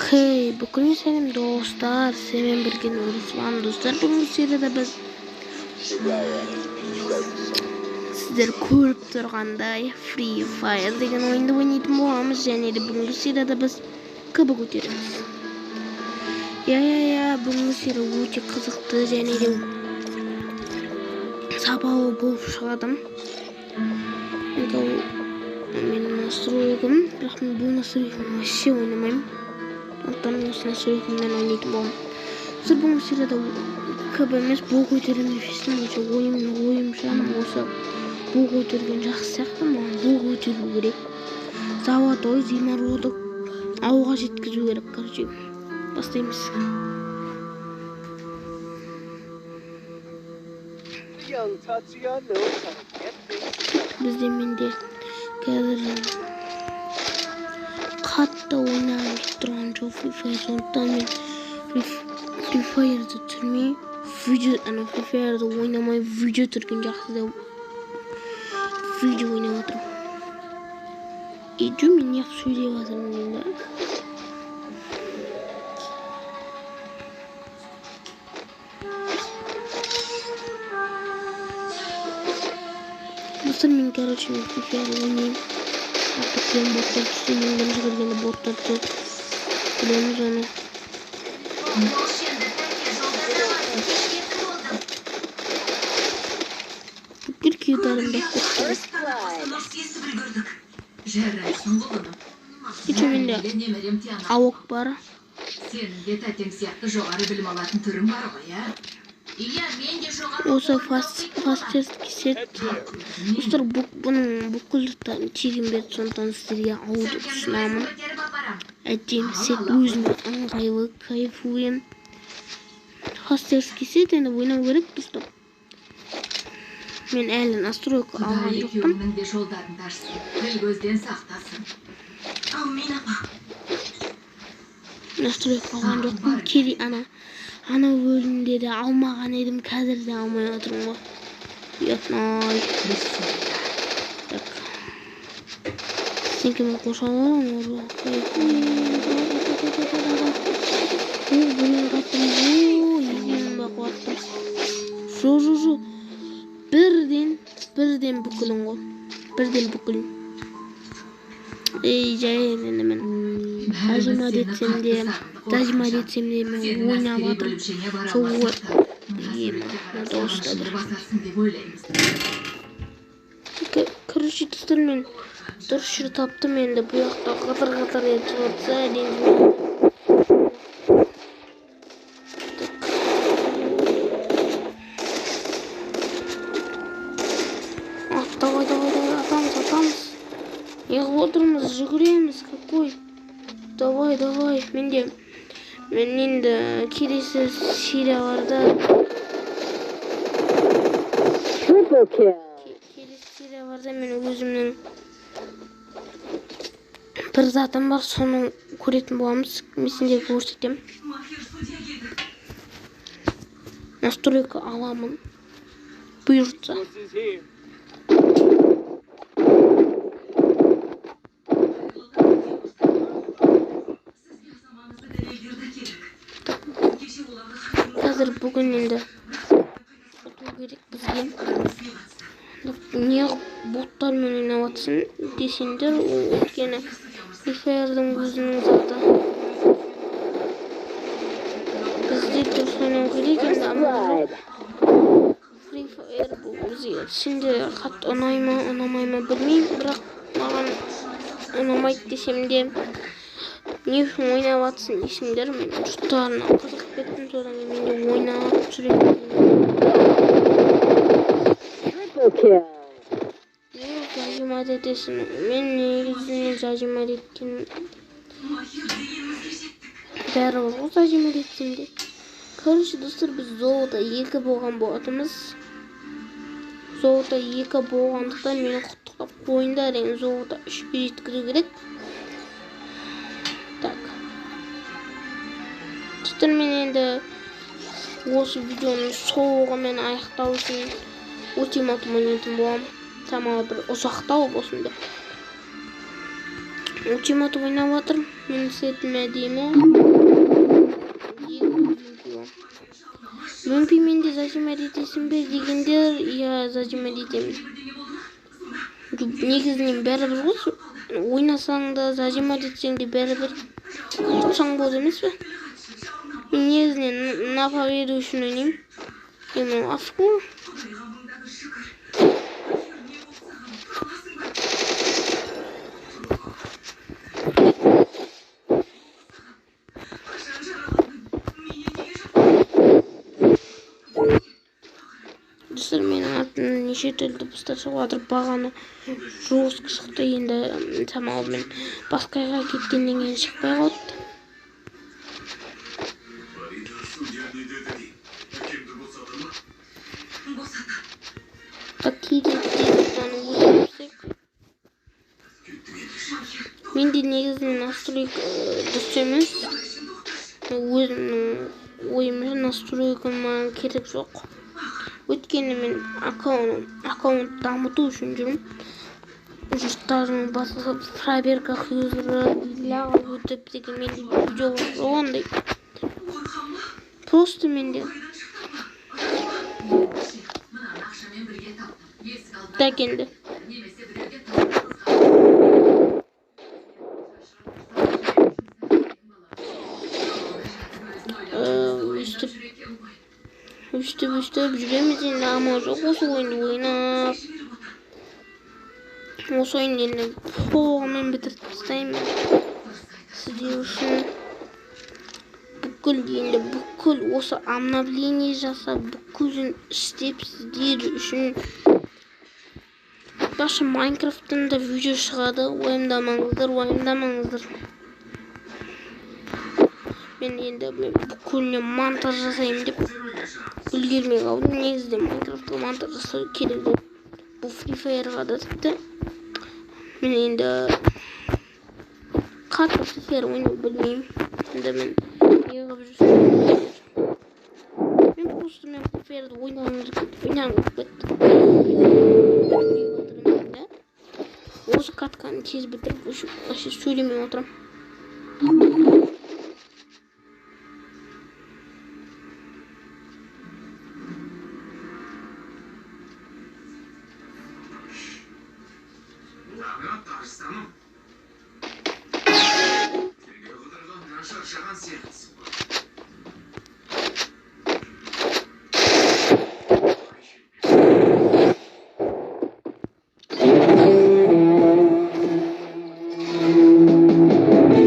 Hey, bugün senin dostlar, senin birlikte Ruslan dostlar. Bugün seride biz sizler ko'rib turganday Free Fire degan o'yinda o'ynaydigan bo'lamiz. Және de bugungi serida biz KB ko'taramiz. Ya, bugungi seri o'ta qiziqdi, және de sababi bo'lib chiqadim. Men nastroygim, biroq men bu nastroygimni вообще o'ynamayman. Ondan nastroygimdan o'ynaydim bu. Siz bu serida KB emas, bu ko'tarimni festimgacha o'yinsham bo'lsa, bu ko'targan yaxshi saqtimi? Bu ko'tarib kerak. Zavodoy Zimarodov avga жеткізу керек, короче. Başlayımız. Bizde mende kadar katda oynayıp duran çok Free Fire sonundan ben Free Fire'da türmeyi Free Fire'da oynamayı video türkün yaxşı da video oynamadım. Cümle yaxşı söyleyemezdim endi. Dostlar men короче Free Fire oynayayım. Artık ben botlar tutuyorum. Ben çıkarken botlar tut. Bilemiz onu. Türk yutarımda kutluyorum. Hiç önünde avuk var. Olsa fast set. Dostlar bunun bu kulüpten çiğim bir sondan sizlere audio sunamın. Ettiğim set özüme аңғайлы кайфуем. Fast set енді ойнау керек достар. Men әлі настройка алған жоқпын. Настройка алған жоқпын. Керек ана бөлімде де алмаған едім, қазір де алмай отырмын ғой. Ұятнай. Так. Сен кіммен қоршаған олар? Бұның қаттым. Егенім бақ қаттым. Жо. Birden bükülün ғой. Birden bükülün. Жайын енді мен тажимат etsem de men oynап атырмын. Сол достар. Короче, достар, мен дұрыс жер таптым енді. Bu жақта қытыр етіп жатса, атамыз. Егіп отырмыз, жүгіреміз, какой. Давай. Мен енді келесі серияларда мен өзімнің бір затым бар, соны көретін боламыз. Мен сендерге көрсетемін. Настройка аламын. Бұйыртса. Қазір бүгін енді оту керек бізге. Не боттармен ойнап жатсың десеңдер, өйткені Free Fire'дың өзінің заты. Бізде дұрыс ойнау керек енді, ama Free Fire бұл бізге сендер қатты ұнамай ма білмеймін, бірақ маған ұнамайды десем де не үшін ойнап жатсың десеңдер, мен жұрттарына қызығып кеттім, содан кейін мен де ойнап жүремін. Зажимат етесің. Мен негізінен зажимат еткен бәрі бар ғой, зажимат етсем де. Короче, достар, біз золото 2 болған болатымыз. Золото 2 болғандықтан мені құттықтап қойыңдар, енді золото 3-ге жеткізу керек. Так. Достар, мен енді осы видеоның соңымен аяқтау үшін ультиматум ойнайтын боламын. Tamam, bir uzakta olmasın da. Ultimat oynap atır. Men setmediğime. Mümkün mende zачем editesin be degendir ya zачем editemin. Негізінен бәрібір ғой ойнасаң да зачем етсең де бәрібір ұтсаң болды емес пе? Мен негізінен напа беру үшін ойнаймын. Мынау асық қой. Достар, менің атын неше түрлі дыбыстар шығып жатыр. Бағаны жорстко шықты, енді шамалы басқаға кеткеннен кейін шықпай қалды. Так, кейден өзімсек. Менде негізінен настройка дұрыс емес. Өзімнің ойымша настройка маған керек жоқ. Өйткені мен аккаунт дамыту үшін жүрмін. Жұрттардың басқа проверка қиылдырып, ляға өтіп деген менде видео бар ондай. Просто менде. Так енді. Өстіп жүреміз енді, амал жоқ осы ойынды ойнап. Осы ойынды енді толығымен бітіріп тастаймын. Сіздер үшін бүкіл осы обновление жасап, бүкілін істеп сіздер үшін. Башы Майнкрафттан да видео шығады, уайымдамаңыздар. Мен енді бүкіліне монтаж жасаймын деп үлгермей қалдым. Негізде Майнкрафтқа монтаж жасау керек деп. Бұл Free Fire'ға да тіпті. Мен енді қатты Free Fire ойнау білмеймін. Енді мен не қылып жүрсем. Мен Free Fire'ды ойнағым кетті. Осы катканы тез бітіріп, вообще сөйлемей отырам. Шаршаған сияқтысың.